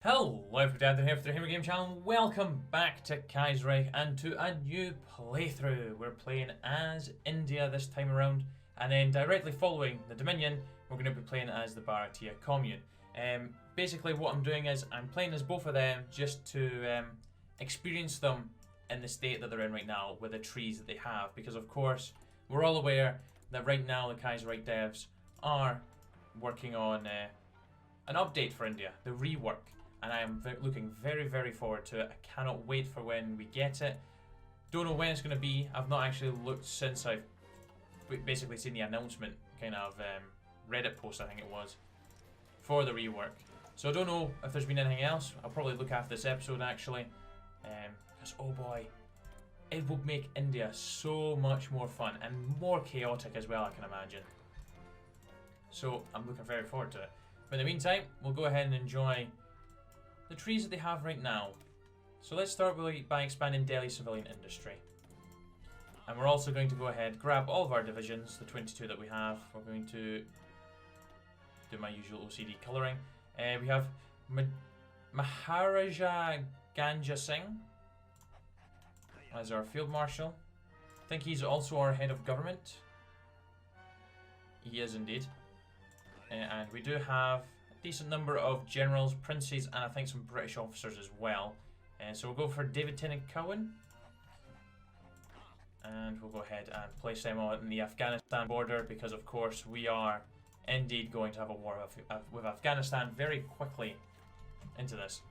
Hello everybody, here for the Wargame channel. Welcome back to Kaiserreich and to a new playthrough. We're playing as India this time around, and then directly following the Dominion, we're going to be playing as the Bharatiya Commune. Basically what I'm doing is I'm playing as both of them just to experience them in the state that they're in right now with the trees that they have, because of course we're all aware that right now the Kaiserreich devs are working on an update for India, the rework. And I am looking very forward to it. I cannot wait for when we get it. Don't know when it's going to be. I've not actually looked since I've basically seen the announcement, kind of Reddit post I think it was, for the rework. So I don't know if there's been anything else. I'll probably look after this episode actually. Because oh boy, it would make India so much more fun and more chaotic as well, I can imagine. So I'm looking very forward to it. But in the meantime, we'll go ahead and enjoy the trees that they have right now. So let's start by expanding Delhi civilian industry. And we're also going to go ahead, grab all of our divisions, the 22 that we have. We're going to do my usual OCD colouring. We have Maharaja Ganja Singh as our field marshal. I think he's also our head of government. He is indeed. And we do have decent number of generals, princes, and I think some British officers as well. And so we'll go for David Tennant Cowan. And we'll go ahead and place them on the Afghanistan border because of course we are indeed going to have a war with Afghanistan very quickly into this.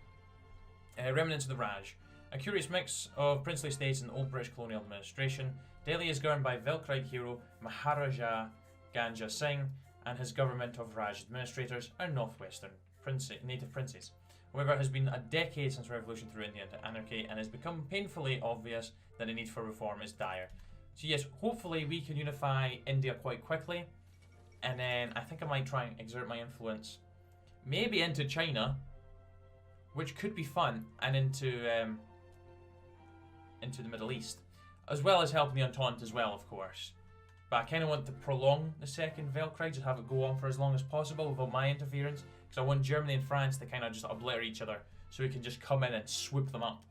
Remnants of the Raj. A curious mix of princely states and old British colonial administration. Delhi is governed by Velkrieg hero Maharaja Ganja Singh, and his government of Raj administrators are northwestern native princes. However, it has been a decade since revolution threw India into anarchy, and has become painfully obvious that the need for reform is dire. So yes, hopefully we can unify India quite quickly, and then I think I might try and exert my influence, maybe into China, which could be fun, and into the Middle East, as well as helping the Entente as well, of course. But I kind of want to prolong the second Velkrieg, just have it go on for as long as possible without my interference, because I want Germany and France to kind of just obliterate each other, so we can just come in and swoop them up.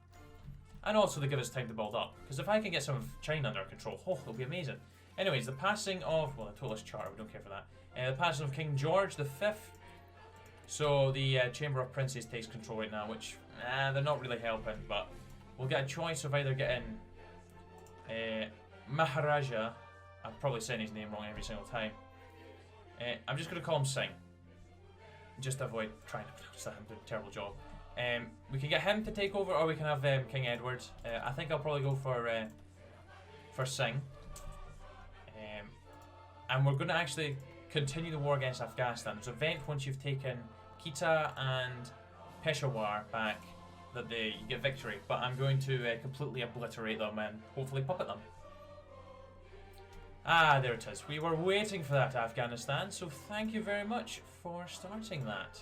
And also to give us time to build up, because if I can get some of China under control, oh, it'll be amazing. Anyways, the passing of, well, the totalist charter, we don't care for that. The passing of King George V. So the Chamber of Princes takes control right now, which, they're not really helping, but we'll get a choice of either getting Maharaja. I'm probably saying his name wrong every single time. I'm just going to call him Singh, just to avoid trying to pronounce that. I'm doing a terrible job. We can get him to take over, or we can have King Edward. I think I'll probably go for Singh. And we're going to actually continue the war against Afghanistan. There's an event once you've taken Quetta and Peshawar back that you get victory, but I'm going to completely obliterate them and hopefully puppet them. Ah, there it is. We were waiting for that, Afghanistan, so thank you very much for starting that.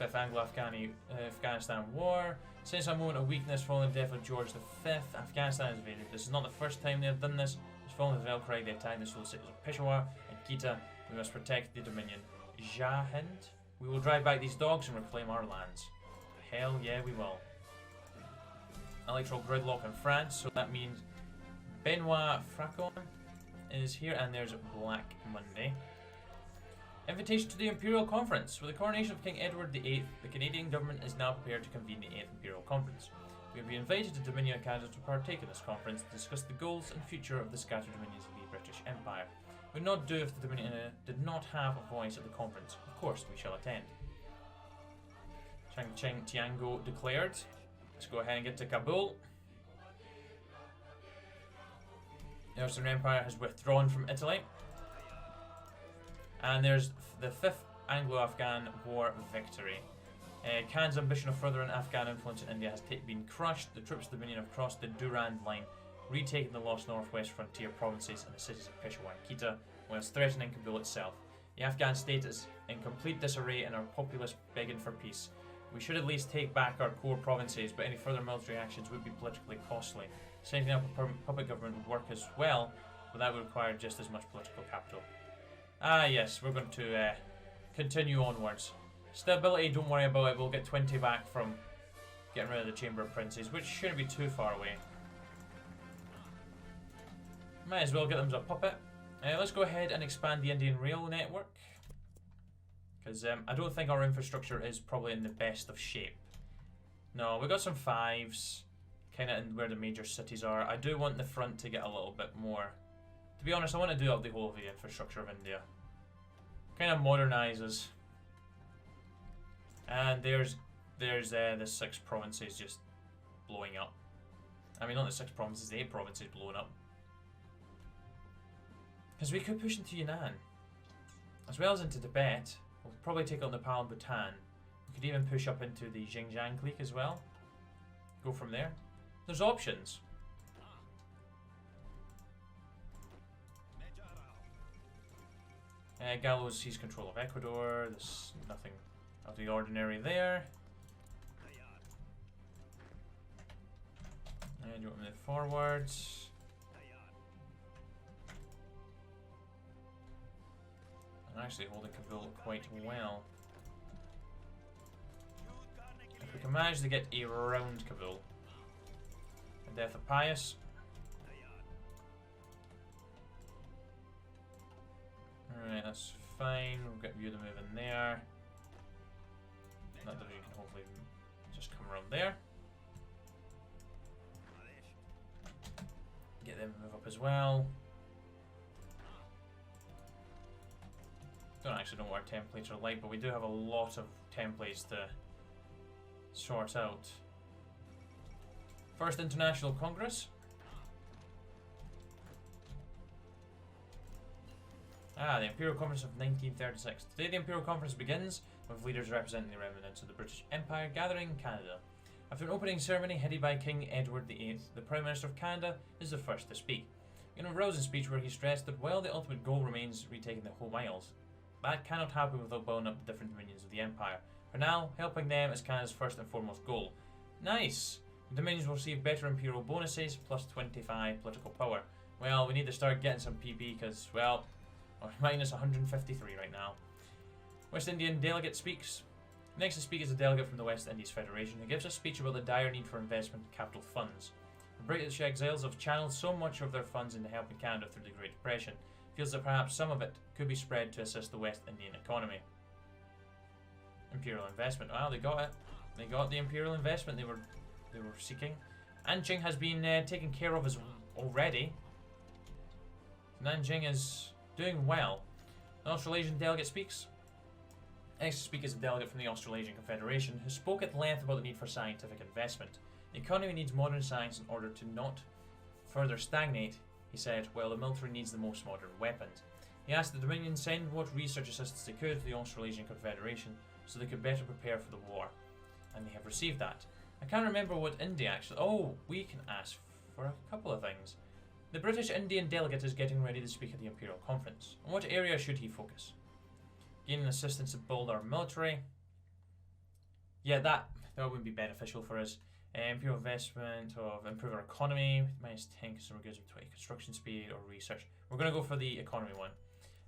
5th Anglo-Afghanistan War. Since a moment of weakness following the death of George V, Afghanistan is invaded. This is not the first time they have done this. It's following the Velkrieg, they attacked the solar cities of Peshawar and Quetta. We must protect the Dominion. Jai Hind. We will drive back these dogs and reclaim our lands. Hell yeah, we will. Electoral gridlock in France, so that means Benoit Fracon is here, and there's Black Monday. Invitation to the Imperial Conference. With the coronation of King Edward VIII, the Canadian government is now prepared to convene the 8th Imperial Conference. We have been invited to Dominion Canada to partake in this conference to discuss the goals and future of the scattered dominions of the British Empire. It would not do if the Dominion did not have a voice at the conference. Of course, we shall attend. Chang Cheng Tiango declared. Let's go ahead and get to Kabul. The Ottoman Empire has withdrawn from Italy. And there's the 5th Anglo-Afghan War victory. Khan's ambition of furthering Afghan influence in India has been crushed. The troops of the Dominion have crossed the Durand Line, retaken the lost northwest frontier provinces and the cities of Peshawar and Quetta, whilst threatening Kabul itself. The Afghan state is in complete disarray and our populace begging for peace. We should at least take back our core provinces, but any further military actions would be politically costly. Setting up a puppet government would work as well, but that would require just as much political capital. Ah yes, we're going to continue onwards. Stability, don't worry about it. We'll get 20 back from getting rid of the Chamber of Princes, which shouldn't be too far away. Might as well get them as a puppet. Let's go ahead and expand the Indian rail network. Because I don't think our infrastructure is probably in the best of shape. No, we got some 5s. Kind of in where the major cities are. I do want the front to get a little bit more. To be honest, I want to do up the whole of the infrastructure of India. Kind of modernises. And there's the 6 provinces just blowing up. I mean, not the 6 provinces, the 8 provinces blowing up. Because we could push into Yunnan, as well as into Tibet. We'll probably take on Nepal and Bhutan. We could even push up into the Xinjiang clique as well. Go from there. There's options. Gallows sees control of Ecuador. There's nothing out of the ordinary there. And you want to move forwards. I'm actually holding Kabul quite well. If we can manage to get around Kabul. The death of Pius. Alright, that's fine. We'll get you to move in there. That division can hopefully just come around there. Get them to move up as well. Don't actually know what our templates are like, but we do have a lot of templates to sort out. First International Congress. The Imperial Conference of 1936. Today the Imperial Conference begins with leaders representing the remnants of the British Empire gathering in Canada. After an opening ceremony headed by King Edward VIII, the Prime Minister of Canada is the first to speak. In a rousing speech where he stressed that while the ultimate goal remains retaking the home isles, that cannot happen without blowing up the different dominions of the Empire. For now, helping them is Canada's first and foremost goal. Nice! The dominions will receive better imperial bonuses, plus 25 political power. Well, we need to start getting some PP because, well, we're minus 153 right now. West Indian delegate speaks. Next to speak is a delegate from the West Indies Federation who gives a speech about the dire need for investment and capital funds. The British exiles have channeled so much of their funds into helping Canada through the Great Depression. Feels that perhaps some of it could be spread to assist the West Indian economy. Imperial investment. Well, they got it. They got the imperial investment they were seeking. Nanjing has been taken care of as already. Nanjing is doing well. The Australasian delegate speaks. Next to speak is a delegate from the Australasian Confederation who spoke at length about the need for scientific investment. The economy needs modern science in order to not further stagnate, he said, while the military needs the most modern weapons. He asked the Dominion send what research assistance they could to the Australasian Confederation so they could better prepare for the war. And they have received that. I can't remember what India actually... Oh, we can ask for a couple of things. The British Indian delegate is getting ready to speak at the Imperial Conference. On what area should he focus? Gaining assistance to build our military. Yeah, that would be beneficial for us. Imperial investment of improve our economy. Minus 10 consumer goods with 20 construction speed or research. We're going to go for the economy one.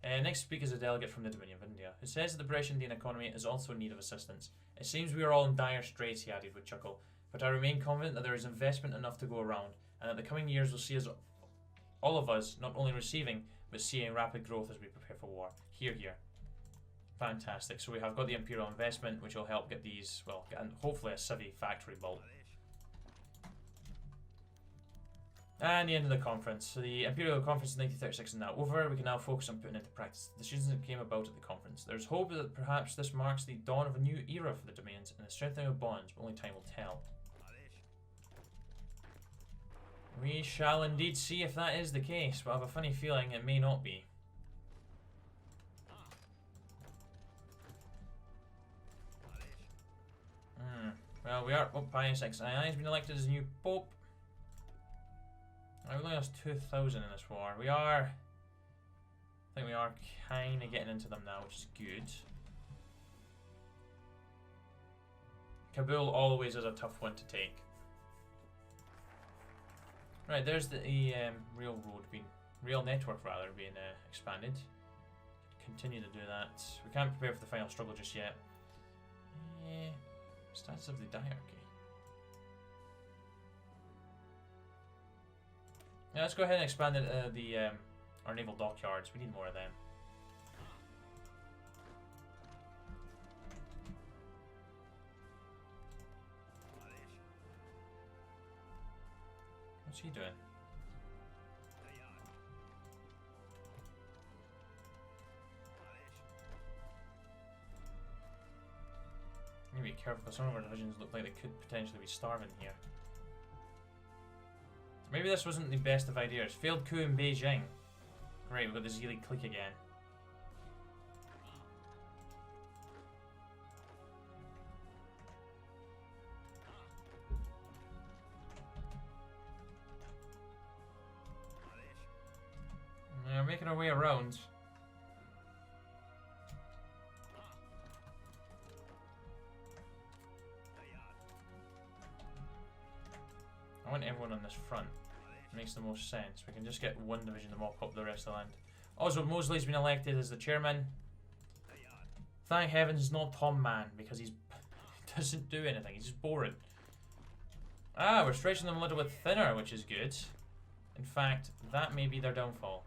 Next speaker is a delegate from the Dominion of India, who says that the British Indian economy is also in need of assistance. It seems we are all in dire straits, he added with a chuckle, but I remain confident that there is investment enough to go around, and that the coming years will see us, all of us, not only receiving, but seeing rapid growth as we prepare for war. Hear, hear. Fantastic. So we have got the Imperial investment, which will help get these, well, get hopefully a civvy factory built. And the end of the conference. So the Imperial Conference of 1936 is now over. We can now focus on putting into practice the decisions that came about at the conference. There's hope that perhaps this marks the dawn of a new era for the Dominions and the strengthening of bonds, but only time will tell. We shall indeed see if that is the case, but I have a funny feeling it may not be. Well, we are... Oh, Pius XII has been elected as new Pope. We've only lost 2,000 in this war. We are... I think we are kind of getting into them now, which is good. Kabul always is a tough one to take. Right, there's the rail network being expanded. Continue to do that. We can't prepare for the final struggle just yet. Stats of the diarchy. Yeah, let's go ahead and expand it, our naval dockyards. We need more of them. What's he doing? Need to be careful because some of our divisions look like they could potentially be starving here. So maybe this wasn't the best of ideas. Failed coup in Beijing. Great, we've got the Zealy clique again. We're making our way around. I want everyone on this front. Makes the most sense. We can just get one division to mop up the rest of the land. Also, Mosley's been elected as the chairman. Thank heavens it's not Tom Mann, because he doesn't do anything. He's just boring. Ah, we're stretching them a little bit thinner, which is good. In fact, that may be their downfall.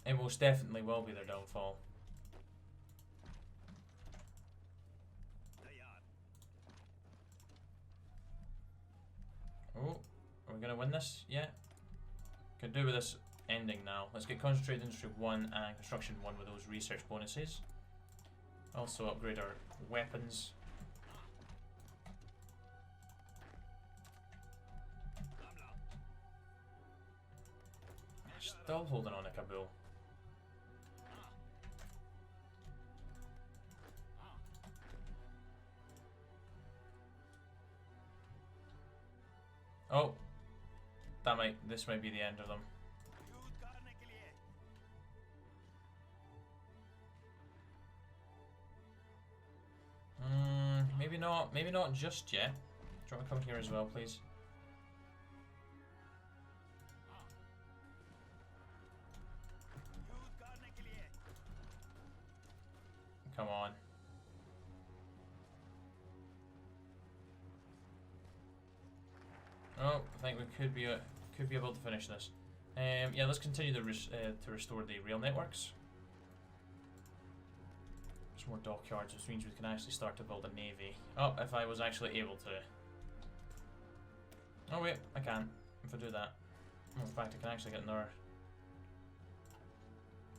It most definitely will be their downfall. Oh, are we going to win this? Yeah. Could do with this ending now. Let's get Concentrated Industry 1 and Construction 1 with those research bonuses. Also upgrade our weapons. Still holding on to Kabul. Oh, this might be the end of them. Maybe not just yet. Do you want to come here as well, please? Come on. Oh, I think we could be able to finish this. Yeah, let's continue to restore the rail networks. There's more dockyards, which means we can actually start to build a navy. Oh, if I was actually able to. Oh wait, I can. If I do that. In fact, I can actually get another.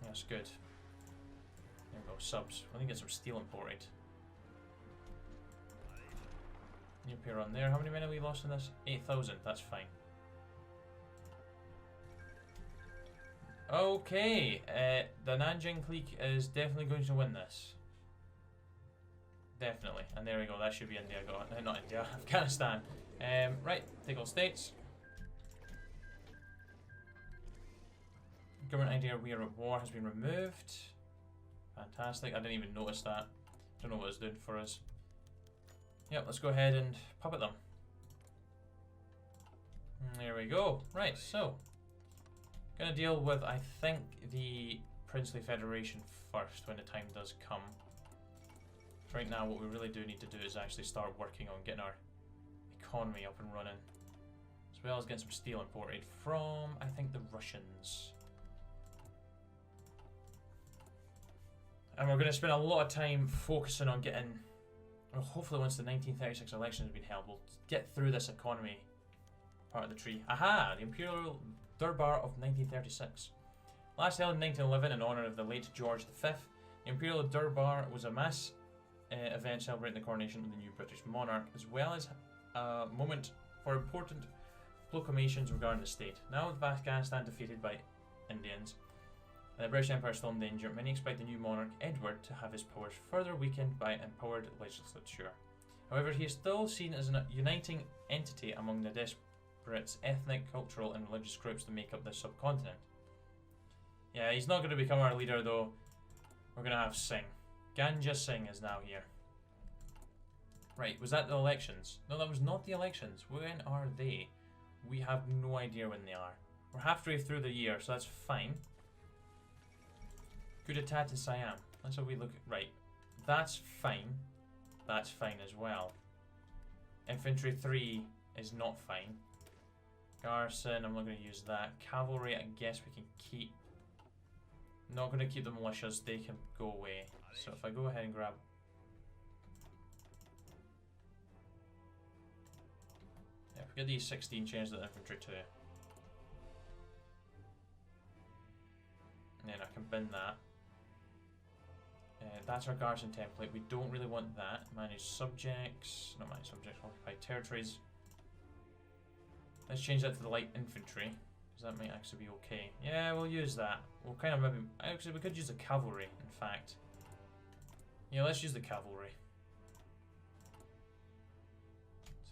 Yes, good. There we go, subs. I need to get some steel imported. Nuclear on there. How many men have we lost in this? 8,000. That's fine. Okay. The Nanjing clique is definitely going to win this. Definitely. And there we go. That should be India. Not India. Afghanistan. Right. Take all states. Government idea we are at war has been removed. Fantastic. I didn't even notice that. Don't know what it's doing for us. Yep, let's go ahead and puppet them. There we go. Right, so gonna deal with, I think, the Princely Federation first when the time does come. Right now, what we really do need to do is actually start working on getting our economy up and running, as well as getting some steel imported from, I think, the Russians. And we're going to spend a lot of time focusing on getting, well, hopefully once the 1936 election has been held, we'll get through this economy part of the tree. Aha! The Imperial Durbar of 1936. Last held in 1911 in honour of the late George V, the Imperial Durbar was a mass event celebrating the coronation of the new British monarch, as well as a moment for important proclamations regarding the state. Now with Afghanistan defeated by Indians, the British Empire still in danger, many expect the new monarch, Edward, to have his powers further weakened by empowered legislature. However, he is still seen as a uniting entity among the disparate ethnic, cultural and religious groups that make up this subcontinent. Yeah, he's not going to become our leader though. We're going to have Singh. Ganja Singh is now here. Right, was that the elections? No, that was not the elections. When are they? We have no idea when they are. We're halfway through the year, so that's fine. Coup d'etat to Siam. Let's have we look at. Right. That's fine. That's fine as well. Infantry 3 is not fine. Garrison, I'm not going to use that. Cavalry, I guess we can keep. Not going to keep the militias, they can go away. So if I go ahead and grab. Yeah, if we get these 16 change to the infantry 2. And then I can bin that. That's our garrison template. We don't really want that. Manage subjects. Not manage subjects, occupy territories. Let's change that to the light infantry. Because that might actually be okay. Yeah, we'll use that. We'll kind of maybe. Actually, we could use the cavalry, in fact. Yeah, let's use the cavalry.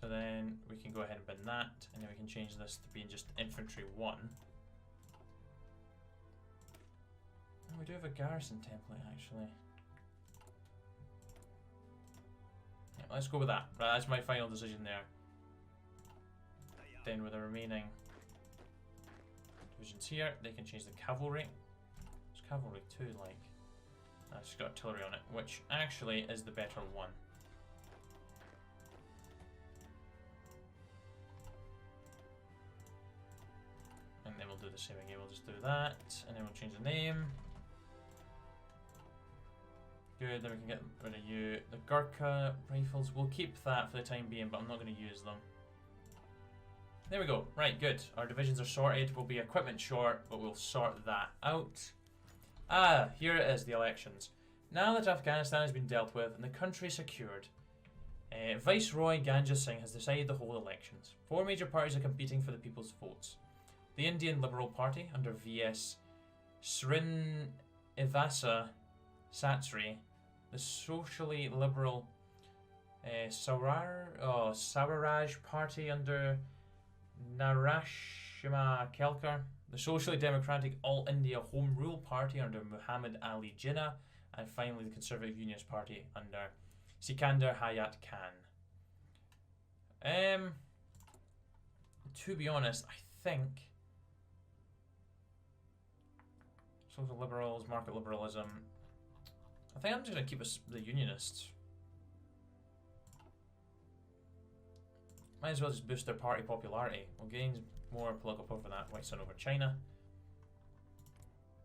So then we can go ahead and bin that. And then we can change this to being just infantry 1. Oh, we do have a garrison template, actually. Yeah, let's go with that. Right, that's my final decision there. Then with the remaining divisions here, they can change the cavalry. It's cavalry 2, like. It's just got artillery on it, which actually is the better one. And then we'll do the same again. We'll just do that, and then we'll change the name. Good, then we can get rid of you. The Gurkha rifles, we'll keep that for the time being, but I'm not going to use them. There we go. Right, good. Our divisions are sorted. We'll be equipment short, but we'll sort that out. Ah, here it is, the elections. Now that Afghanistan has been dealt with and the country secured, Viceroy Ganja Singh has decided to hold elections. 4 major parties are competing for the people's votes. The Indian Liberal Party, under VS Srinivasa Satsri, the socially liberal Swaraj Party under Narashima Kelkar, the socially democratic All India Home Rule Party under Muhammad Ali Jinnah, and finally the Conservative Unionist Party under Sikandar Hayat Khan. To be honest, I think social liberals, market liberalism. I think I'm just going to keep the Unionists. Might as well just boost their party popularity. We'll gain more political power for that. White Sun over China.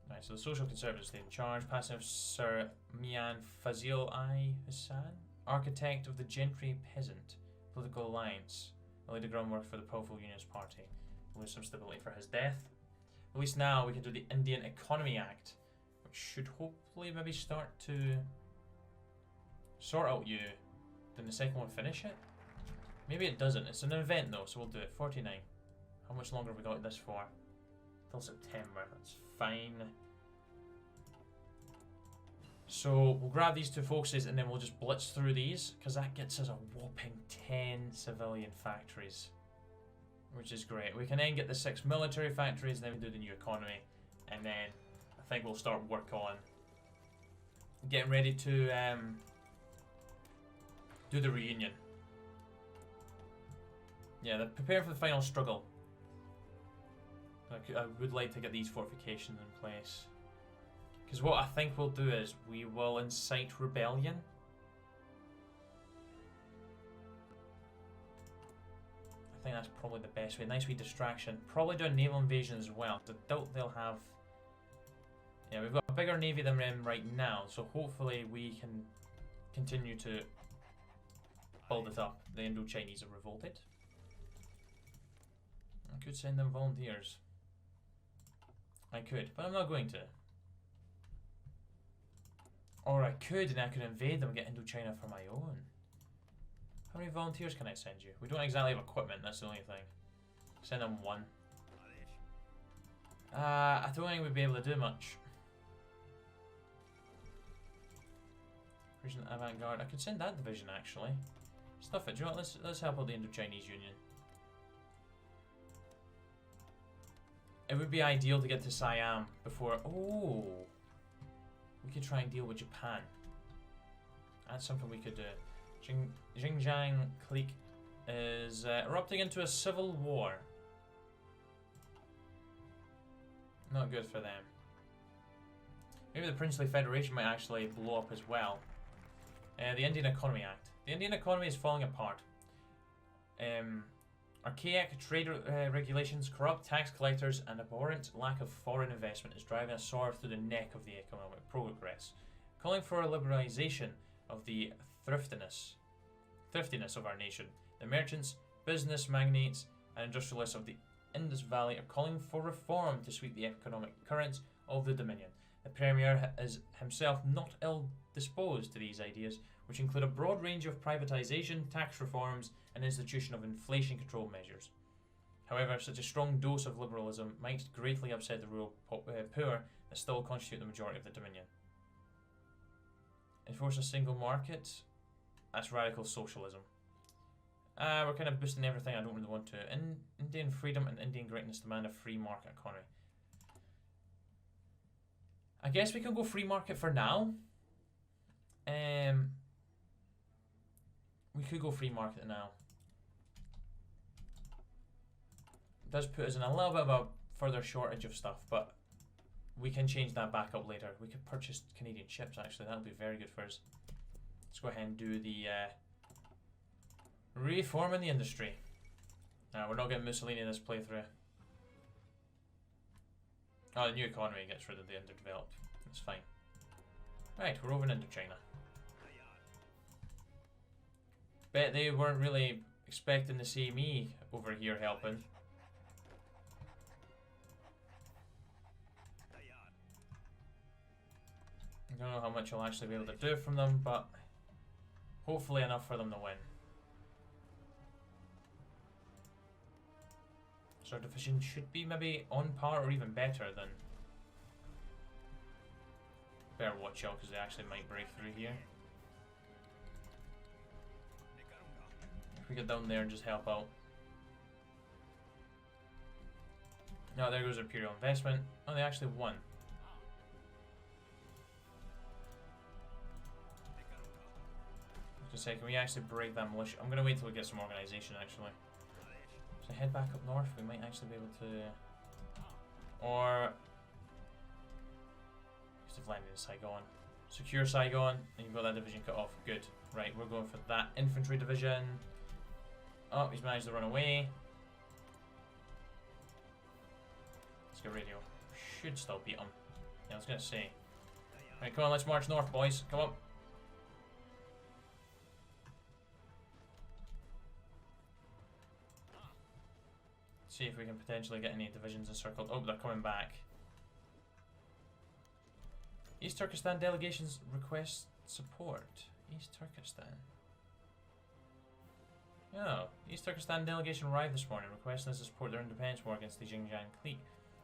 Right, so the Social Conservatives stay in charge. Passing off Sir Mian Fazil I Hassan, architect of the Gentry Peasant Political Alliance, will lay the groundwork for the powerful Unionist Party. We'll lose some stability for his death. At least now we can do the Indian Economy Act, which should hopefully maybe start to sort out you. Then the second one finish it? Maybe it doesn't. It's an event though, so we'll do it. 49. How much longer have we got this for? Till September. That's fine. So we'll grab these 2 focuses and then we'll just blitz through these, because that gets us a whopping 10 civilian factories, which is great. We can then get the 6 military factories, and then we do the new economy, and then I think we'll start work on getting ready to do the reunion. Yeah, they're preparing for the final struggle. I would like to get these fortifications in place. Because what I think we'll do is we will incite rebellion. I think that's probably the best way. Nice wee distraction. Probably do a naval invasion as well. I doubt they'll have... Yeah, we've got a bigger navy than them right now, so hopefully we can continue to build it up. The Indo-Chinese have revolted. I could send them volunteers. I could, but I'm not going to. Or I could, and I could invade them and get Indochina for my own. How many volunteers can I send you? We don't exactly have equipment, that's the only thing. Send them 1. I don't think we'd be able to do much. Persian Avant-Garde. I could send that division actually. Stuff it. Do you know what? Let's help out the Indo-Chinese Union. It would be ideal to get to Siam before... Oh! We could try and deal with Japan. That's something we could do. Xinjiang clique is erupting into a civil war. Not good for them. Maybe the Princely Federation might actually blow up as well. The Indian Economy Act. The Indian economy is falling apart. Archaic trade regulations, corrupt tax collectors, and abhorrent lack of foreign investment is driving a sword through the neck of the economic progress, calling for a liberalisation of the thriftiness of our nation. The merchants, business magnates, and industrialists of the Indus Valley are calling for reform to sweep the economic currents of the Dominion. The Premier is himself not ill disposed to these ideas, which include a broad range of privatisation, tax reforms, and institution of inflation control measures. However, such a strong dose of liberalism might greatly upset the rural poor that still constitute the majority of the Dominion. Enforce a single market? That's radical socialism. We're kind of boosting everything I don't really want to. Indian freedom and Indian greatness demand a free market economy. I guess we can go free market for now. We could go free market now. It does put us in a little bit of a further shortage of stuff, but we can change that back up later. We could purchase Canadian ships, actually. That would be very good for us. Let's go ahead and do the reform in the industry. We're not getting Mussolini in this playthrough. Oh, the new economy gets rid of the underdeveloped. That's fine. Right, we're over into China. Bet they weren't really expecting to see me over here helping. I don't know how much I'll actually be able to do from them, but hopefully enough for them to win. So our division should be maybe on par or even better than... Better watch out because they actually might break through here. If we get down there and just help out. No, there goes Imperial investment. Oh, they actually won. I was gonna say, can we actually break that militia? I'm gonna wait till we get some organization actually. So head back up north, we might actually be able to... Or... Just have landed in Saigon. Secure Saigon, and you've got that division cut off. Good. Right, we're going for that infantry division. Oh, he's managed to run away. Let's get radio. Should still beat him. Yeah, I was gonna say. Right, come on, let's march north, boys. Come on. See if we can potentially get any divisions encircled. Oh, they're coming back. East Turkestan delegations request support. East Turkestan. Oh, East Turkestan delegation arrived this morning requesting us to support their independence war against the Xinjiang clique.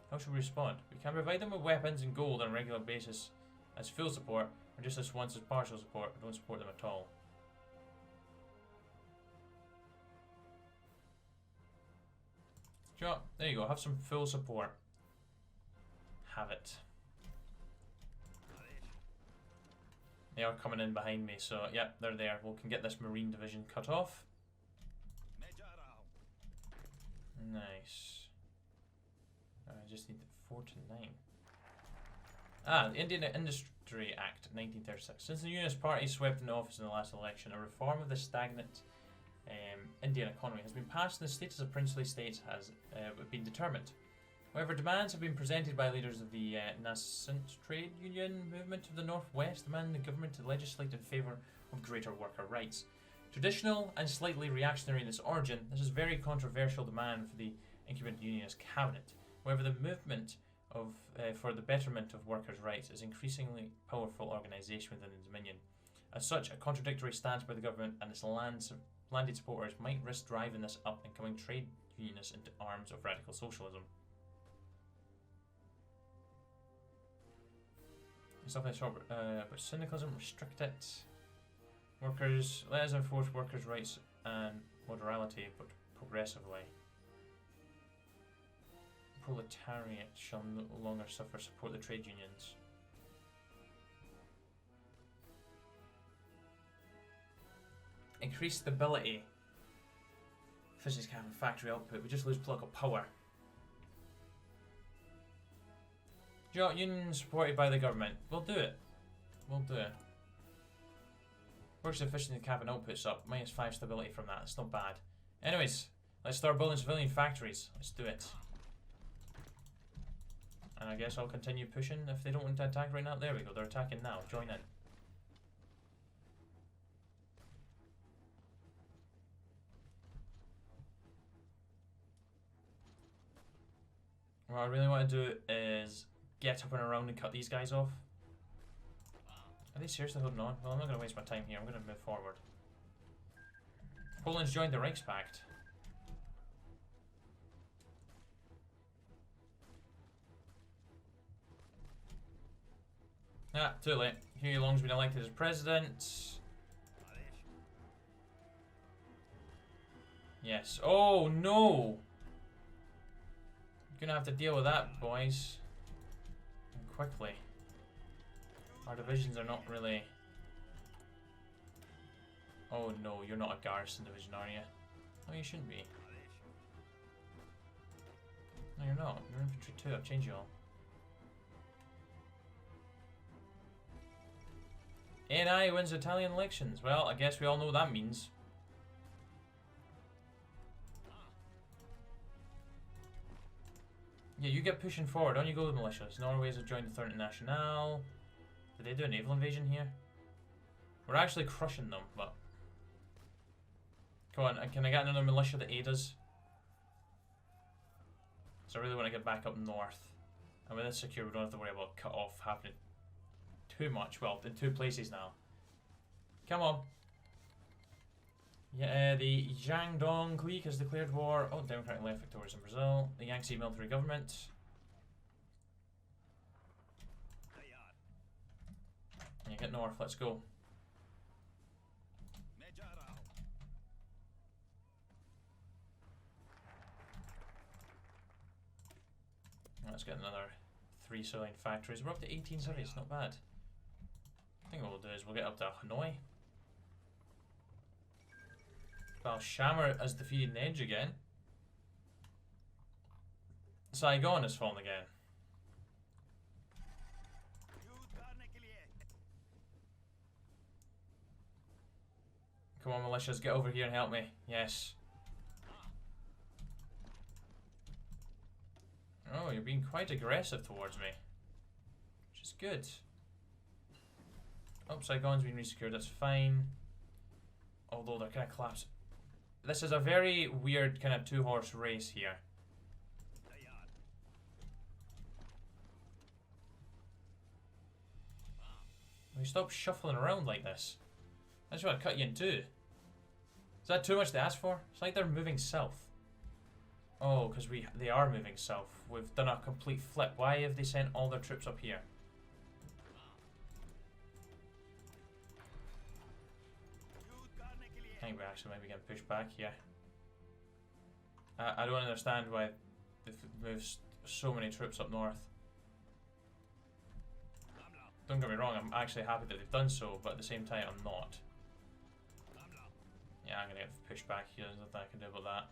How should we respond? We can provide them with weapons and gold on a regular basis as full support, or just as once as partial support, or don't support them at all. Sure, there you go, have some full support. Have it. They are coming in behind me, so yep, they're there. We can get this Marine division cut off. Nice. I just need 4 to 9. Ah, the Indian Industry Act, 1936. Since the Unionist Party swept into office in the last election, a reform of the stagnant Indian economy has been passed and the status of princely states has been determined. However, demands have been presented by leaders of the nascent trade union movement of the Northwest, demanding the government to legislate in favour of greater worker rights. Traditional and slightly reactionary in its origin, this is a very controversial demand for the incumbent unionist cabinet. However, the movement for the betterment of workers' rights is increasingly powerful organisation within the Dominion. As such, a contradictory stance by the government and its landed supporters might risk driving this up-and-coming trade unionists into arms of radical socialism. Stuff like but syndicalism, restrict it. Workers, let us enforce workers' rights and moderality, but progressively. Proletariat shall no longer suffer, support the trade unions. Increase stability. Physics cabin factory output. We just lose political power. Union supported by the government. We'll do it. We'll do it. Works efficiently cabin outputs up. -5 stability from that. It's not bad. Anyways, let's start building civilian factories. Let's do it. And I guess I'll continue pushing if they don't want to attack right now. There we go. They're attacking now. Join in. What I really want to do is get up and around and cut these guys off. Are they seriously holding on? Well, I'm not going to waste my time here. I'm going to move forward. Poland's joined the Reichspakt. Ah, too late. Huey Long's been elected as president. Yes. Oh, no! You're gonna have to deal with that, boys. And quickly. Our divisions are not really... Oh no, you're not a garrison division, are you? No, you shouldn't be. No, you're not. You're infantry too. I've changed you all. NI wins Italian elections. Well, I guess we all know what that means. Yeah, you get pushing forward. On you go with militias. Norways have joined the Third International. Did they do a naval invasion here? We're actually crushing them, but... Come on, can I get another militia to aid us? So I really want to get back up north. And with this secure, we don't have to worry about cut off happening too much. Well, in 2 places now. Come on. Yeah, the Jiangdong clique has declared war. Oh, Democratic left victorious in Brazil. The Yangtze military government. Yeah, get north, let's go. Let's get another 3 civilian factories. We're up to 18 cities, not bad. I think what we'll do is we'll get up to Hanoi. Well, Shamar has defeated the Edge again. Saigon has fallen again. Come on, militias, get over here and help me. Yes. Oh, you're being quite aggressive towards me. Which is good. Oh, Saigon's been resecured, that's fine. Although they're kind of collapsed. This is a very weird kind of 2-horse race here. Will you stop shuffling around like this? I just want to cut you in 2. Is that too much to ask for? It's like they're moving south. Oh, because they are moving south. We've done a complete flip. Why have they sent all their troops up here? I think we actually might be getting pushed back here. I don't understand why they've moved so many troops up north. Don't get me wrong, I'm actually happy that they've done so, but at the same time I'm not. Yeah, I'm gonna get pushed back here, there's nothing I can do about that.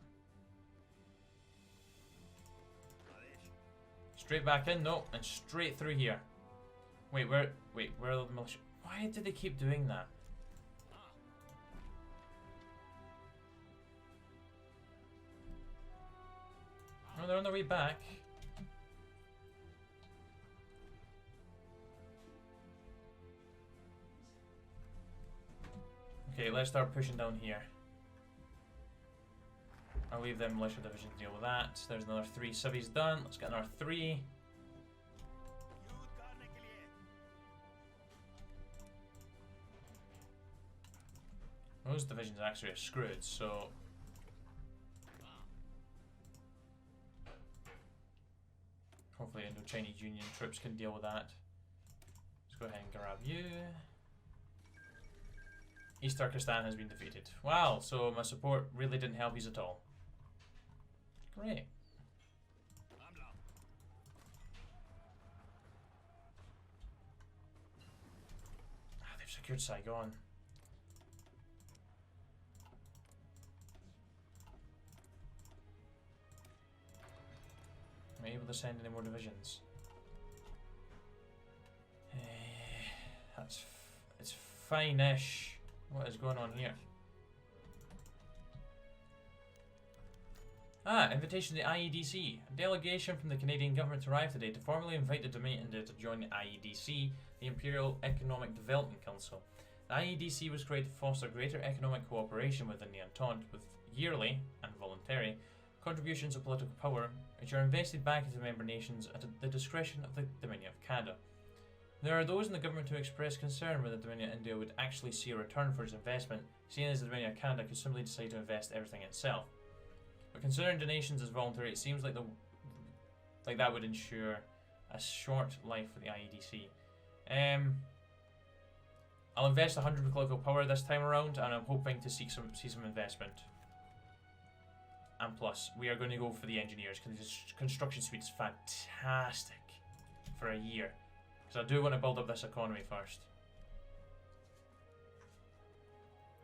Straight back in, no, and straight through here. Wait, where are the militia? Why did they keep doing that? Oh, they're on their way back. Okay, let's start pushing down here. I'll leave them militia division to deal with that. There's another 3 civvies done. Let's get another 3. Those divisions actually are screwed, so... Hopefully Indo-Chinese Union troops can deal with that. Let's go ahead and grab you. East Turkestan has been defeated. Wow, so my support really didn't help you at all. Great. Ah, they've secured Saigon. Am I able to send any more divisions? fine-ish. What is going on here? Invitation to the IEDC. A delegation from the Canadian government arrived today to formally invite the Dominion India to join the IEDC, the Imperial Economic Development Council. The IEDC was created to foster greater economic cooperation within the Entente, with yearly, and voluntary, contributions of political power, which are invested back into member nations at the discretion of the Dominion of Canada. There are those in the government who express concern whether the Dominion of India would actually see a return for its investment, seeing as the Dominion of Canada could simply decide to invest everything itself. But considering donations as voluntary, it seems like that would ensure a short life for the IEDC. I'll invest 100 political power this time around, and I'm hoping to see some investment. And plus, we are going to go for the engineers because this construction suite is fantastic for a year. Because I do want to build up this economy first.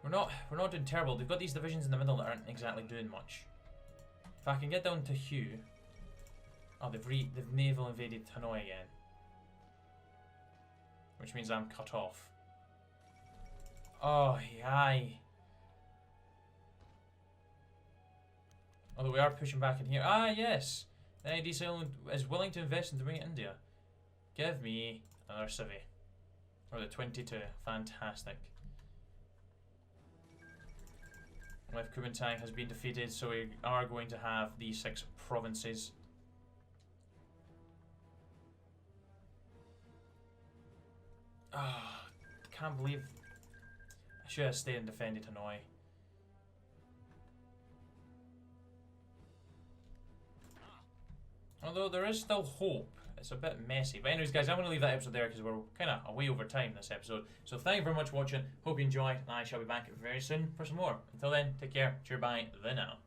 We're not doing terrible. They've got these divisions in the middle that aren't exactly doing much. If I can get down to Hugh. Oh, they've naval invaded Hanoi again. Which means I'm cut off. Oh, yay. Although we are pushing back in here. Ah, yes. The IEDC is willing to invest in Dominion India. Give me another civvy. Or the 22. Fantastic. With Kuomintang has been defeated, so we are going to have the 6 provinces. Ah, I can't believe I should have stayed and defended Hanoi. Although there is still hope. It's a bit messy. But anyways, guys, I'm going to leave that episode there because we're kind of way over time this episode. So thank you very much for watching. Hope you enjoyed. And I shall be back very soon for some more. Until then, take care. Cheer bye. The now.